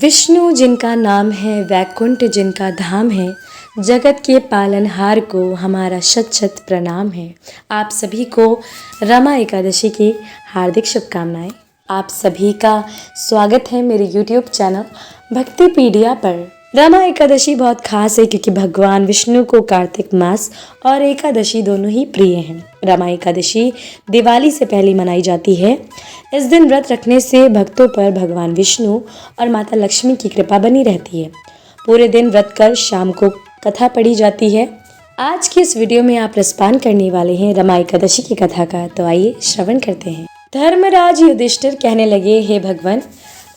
विष्णु जिनका नाम है, वैकुंठ जिनका धाम है, जगत के पालनहार को हमारा शत शत प्रणाम है। आप सभी को रमा एकादशी की हार्दिक शुभकामनाएं। आप सभी का स्वागत है मेरे YouTube चैनल भक्तिपीडिया पर। रमा एकादशी बहुत खास है क्योंकि भगवान विष्णु को कार्तिक मास और एकादशी दोनों ही प्रिय हैं। रमा एकादशी दिवाली से पहले मनाई जाती है। इस दिन व्रत रखने से भक्तों पर भगवान विष्णु और माता लक्ष्मी की कृपा बनी रहती है। पूरे दिन व्रत कर शाम को कथा पढ़ी जाती है। आज की इस वीडियो में आप रसपान करने वाले हैं रमा एकादशी की कथा का, तो आइए श्रवण करते हैं। धर्मराज युधिष्ठिर कहने लगे, हे भगवान,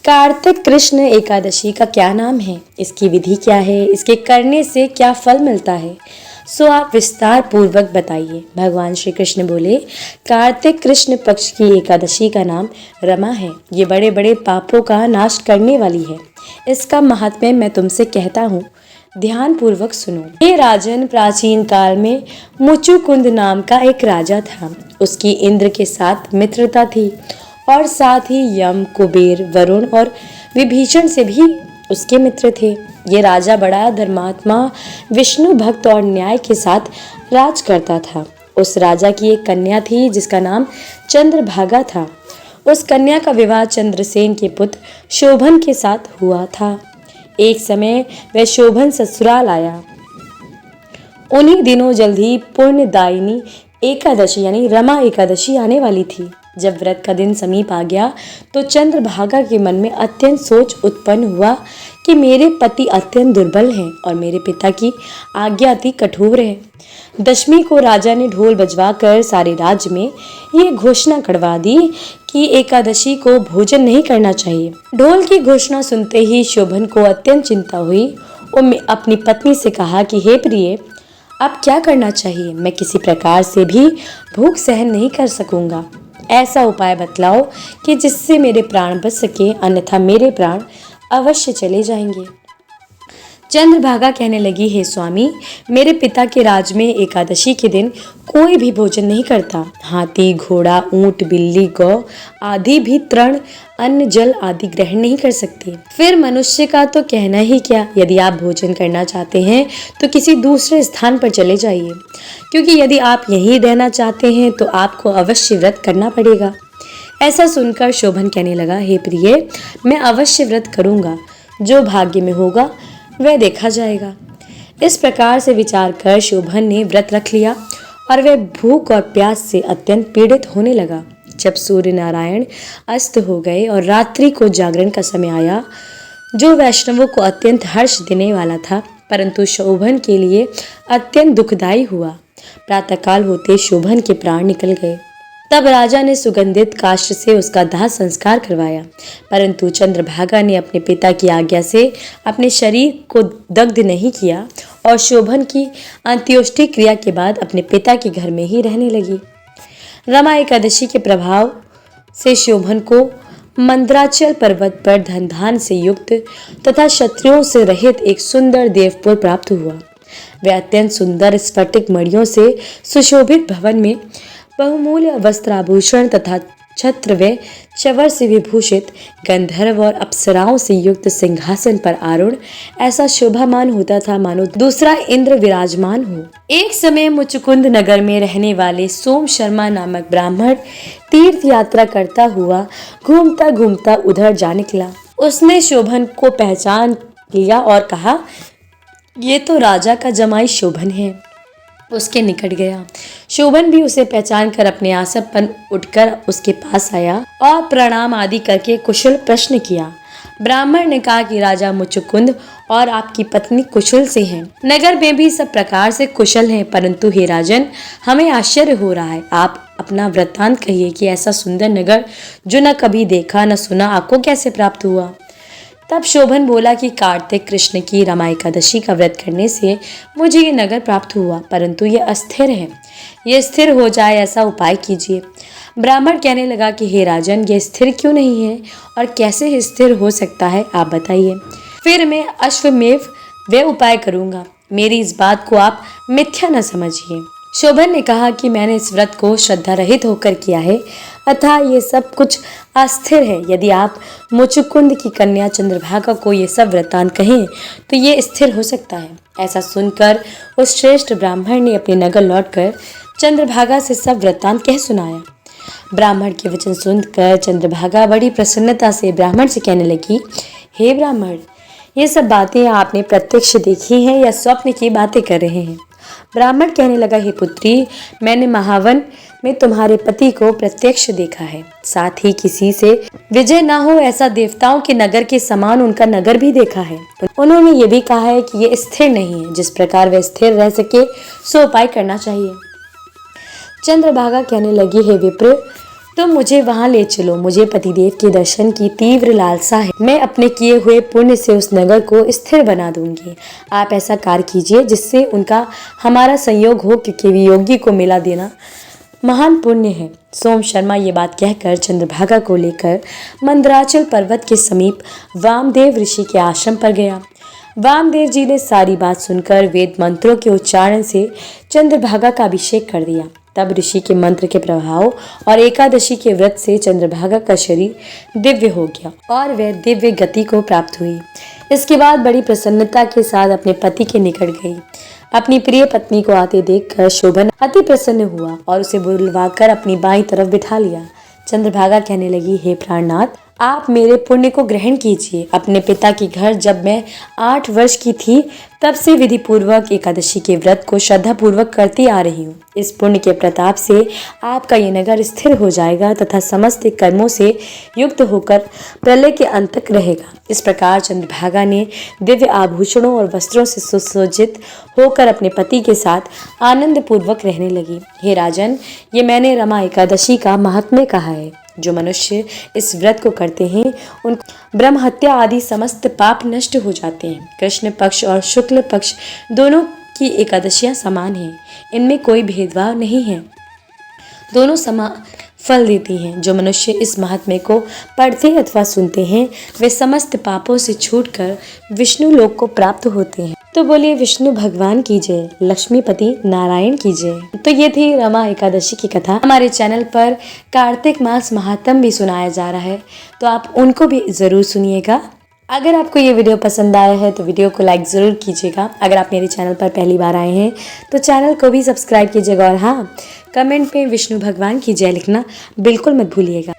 कार्तिक कृष्ण एकादशी का क्या नाम है, इसकी विधि क्या है, इसके करने से क्या फल मिलता है, सो आप विस्तार पूर्वक बताइए। भगवान श्री कृष्ण बोले, कार्तिक कृष्ण पक्ष की एकादशी का नाम रमा है। ये बड़े बड़े पापों का नाश करने वाली है। इसका महात्म्य मैं तुमसे कहता हूँ, ध्यान पूर्वक सुनो। ये राजन, प्राचीन काल में मुचुकुंद नाम का एक राजा था। उसकी इंद्र के साथ मित्रता थी और साथ ही यम, कुबेर, वरुण और विभीषण से भी उसके मित्र थे। ये राजा बड़ा धर्मात्मा, विष्णु भक्त और न्याय के साथ राज करता था। उस राजा की एक कन्या थी जिसका नाम चंद्रभागा था। उस कन्या का विवाह चंद्रसेन के पुत्र शोभन के साथ हुआ था। एक समय वह शोभन ससुराल आया। उन्हीं दिनों जल्द ही पुण्यदायिनी एकादशी यानी रमा एकादशी आने वाली थी। जब व्रत का दिन समीप आ गया तो चंद्रभागा के मन में अत्यंत सोच उत्पन्न हुआ कि मेरे पति अत्यंत दुर्बल हैं और मेरे पिता की आज्ञा अति कठोर है। दशमी को राजा ने ढोल बजवा कर सारे राज्य में ये घोषणा करवा दी कि एकादशी को भोजन नहीं करना चाहिए। ढोल की घोषणा सुनते ही शोभन को अत्यंत चिंता हुई। वो अपनी पत्नी से कहा कि हे प्रिय, अब क्या करना चाहिए? मैं किसी प्रकार से भी भूख सहन नहीं कर सकूंगा। ऐसा उपाय बतलाओ कि जिससे मेरे प्राण बच सके, अन्यथा मेरे प्राण अवश्य चले जाएंगे। चंद्रभागा कहने लगी, हे स्वामी, मेरे पिता के राज में एकादशी के दिन कोई भी भोजन नहीं करता। हाथी, घोड़ा, ऊंट, बिल्ली, गौ आदि भी तृण, अन्न, जल आदि ग्रहण नहीं कर सकते। फिर मनुष्य का तो कहना ही क्या। यदि आप भोजन करना चाहते हैं तो किसी दूसरे स्थान पर चले जाइए, क्योंकि यदि आप यहीं रहना चाहते हैं तो आपको अवश्य व्रत करना पड़ेगा। ऐसा सुनकर शोभन कहने लगा, हे प्रिय, मैं अवश्य व्रत करूंगा। जो भाग्य में होगा वह देखा जाएगा। इस प्रकार से विचार कर शोभन ने व्रत रख लिया और वह भूख और प्यास से अत्यंत पीड़ित होने लगा। जब सूर्य नारायण अस्त हो गए और रात्रि को जागरण का समय आया, जो वैष्णवों को अत्यंत हर्ष देने वाला था, परंतु शोभन के लिए अत्यंत दुखदायी हुआ। प्रातःकाल होते शोभन के प्राण निकल गए। तब राजा ने सुगंधित काष्ठ से उसका दाह संस्कार करवाया, परंतु चंद्रभागा ने अपने पिता की आज्ञा से अपने शरीर को दग्ध नहीं किया और शोभन की अंत्योष्टि क्रिया के बाद अपने पिता के घर में ही रहने लगी। रमा एकादशी के प्रभाव से शोभन को मंदराचल पर्वत पर धन धान से युक्त तथा शत्रुओं से रहित एक सुंदर देवपुर प्राप्त हुआ। वह अत्यंत सुंदर स्फटिक मणियों से सुशोभित भवन में बहुमूल्य वस्त्राभूषण तथा छत्र व चवर से विभूषित गंधर्व और अप्सराओं से युक्त सिंहासन पर आरूढ़ ऐसा शोभामान होता था मानो दूसरा इंद्र विराजमान हो। एक समय मुचुकुंद नगर में रहने वाले सोम शर्मा नामक ब्राह्मण तीर्थ यात्रा करता हुआ घूमता घूमता उधर जा निकला। उसने शोभन को पहचान लिया और कहा, ये तो राजा का जमाई शोभन है। उसके निकट गया। शोभन भी उसे पहचान कर अपने आसन पर उठकर उसके पास आया और प्रणाम आदि करके कुशल प्रश्न किया। ब्राह्मण ने कहा कि राजा मुचुकुंद और आपकी पत्नी कुशल से हैं। नगर में भी सब प्रकार से कुशल हैं, परंतु हे राजन, हमें आश्चर्य हो रहा है। आप अपना वृत्तांत कहिए कि ऐसा सुंदर नगर जो न कभी देखा न सुना, आपको कैसे प्राप्त हुआ? तब शोभन बोला कि कार्तिक कृष्ण की रमा एकादशी का व्रत करने से मुझे ये नगर प्राप्त हुआ, परंतु ये अस्थिर है। ये स्थिर हो जाए ऐसा उपाय कीजिए। ब्राह्मण कहने लगा कि हे राजन, ये स्थिर क्यों नहीं है और कैसे स्थिर हो सकता है, आप बताइए। फिर मैं अश्वमेव वे उपाय करूंगा। मेरी इस बात को आप मिथ्या न समझिए। शोभन ने कहा कि मैंने इस व्रत को श्रद्धा रहित होकर किया है, अतः ये सब कुछ अस्थिर है। यदि आप मुचुकुंद की कन्या चंद्रभागा को ये सब वृत्तांत कहें तो ये स्थिर हो सकता है। ऐसा सुनकर उस श्रेष्ठ ब्राह्मण ने अपने नगर लौटकर चंद्रभागा से सब वृत्तांत कह सुनाया। ब्राह्मण के वचन सुनकर चंद्रभागा बड़ी प्रसन्नता से ब्राह्मण से कहने लगी, हे ब्राह्मण, ये सब बातें आपने प्रत्यक्ष देखी हैं या स्वप्न की बातें कर रहे हैं? ब्राह्मण कहने लगा, हे पुत्री, मैंने महावन में तुम्हारे पति को प्रत्यक्ष देखा है, साथ ही किसी से विजय ना हो ऐसा देवताओं के नगर के समान उनका नगर भी देखा है। उन्होंने ये भी कहा है कि ये स्थिर नहीं है, जिस प्रकार वह स्थिर रह सके सो उपाय करना चाहिए। चंद्रभागा कहने लगी, हे विप्र, तुम मुझे वहां ले चलो, मुझे पतिदेव के दर्शन की तीव्र लालसा है। मैं अपने किए हुए पुण्य से उस नगर को स्थिर बना दूंगी। आप ऐसा कार्य कीजिए जिससे उनका हमारा संयोग हो, क्योंकि वियोगी को मिला देना महान पुण्य है। सोम शर्मा ये बात कहकर चंद्रभागा को लेकर मंदराचल पर्वत के समीप वामदेव ऋषि के आश्रम पर गया। वामदेव जी ने सारी बात सुनकर वेद मंत्रों के उच्चारण से चंद्रभागा का अभिषेक कर दिया। तब ऋषि के मंत्र के प्रभाव और एकादशी के व्रत से चंद्रभागा का शरीर दिव्य हो गया और वह दिव्य गति को प्राप्त हुई। इसके बाद बड़ी प्रसन्नता के साथ अपने पति के निकट गई। अपनी प्रिय पत्नी को आते देखकर शोभन अति प्रसन्न हुआ और उसे बुलवाकर अपनी बाईं तरफ बिठा लिया। चंद्रभागा कहने लगी, हे प्राणनाथ, आप मेरे पुण्य को ग्रहण कीजिए। अपने पिता के घर जब मैं 8 वर्ष की थी तब से विधि पूर्वक एकादशी के व्रत को श्रद्धा पूर्वक करती आ रही हूँ। इस पुण्य के प्रताप से आपका ये नगर स्थिर हो जाएगा तथा समस्त कर्मों से युक्त होकर प्रलय के अंत तक रहेगा। इस प्रकार चंद्रभागा ने दिव्य आभूषणों और वस्त्रों से सुसज्जित होकर अपने पति के साथ आनंद पूर्वक रहने लगी। हे राजन, ये मैंने रमा एकादशी का महात्म्य कहा है। जो मनुष्य इस व्रत को करते हैं उन ब्रह्म हत्या आदि समस्त पाप नष्ट हो जाते हैं। कृष्ण पक्ष और शुक्ल पक्ष दोनों की एकादशियां समान हैं, इनमें कोई भेदभाव नहीं है, दोनों समान फल देती हैं। जो मनुष्य इस महात्म्य को पढ़ते अथवा सुनते हैं वे समस्त पापों से छूटकर विष्णु लोक को प्राप्त होते हैं। तो बोलिए विष्णु भगवान की जय, लक्ष्मीपति नारायण की जय। तो ये थी रमा एकादशी की कथा। हमारे चैनल पर कार्तिक मास महात्म भी सुनाया जा रहा है, तो आप उनको भी जरूर सुनिएगा। अगर आपको ये वीडियो पसंद आया है तो वीडियो को लाइक ज़रूर कीजिएगा। अगर आप मेरे चैनल पर पहली बार आए हैं तो चैनल को भी सब्सक्राइब कीजिएगा और हाँ, कमेंट में विष्णु भगवान की जय लिखना बिल्कुल मत भूलिएगा।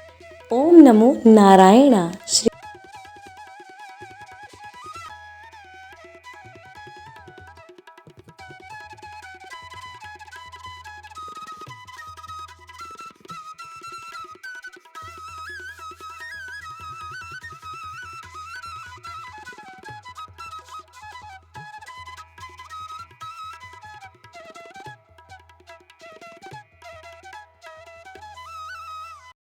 ओम नमो नारायण। श्री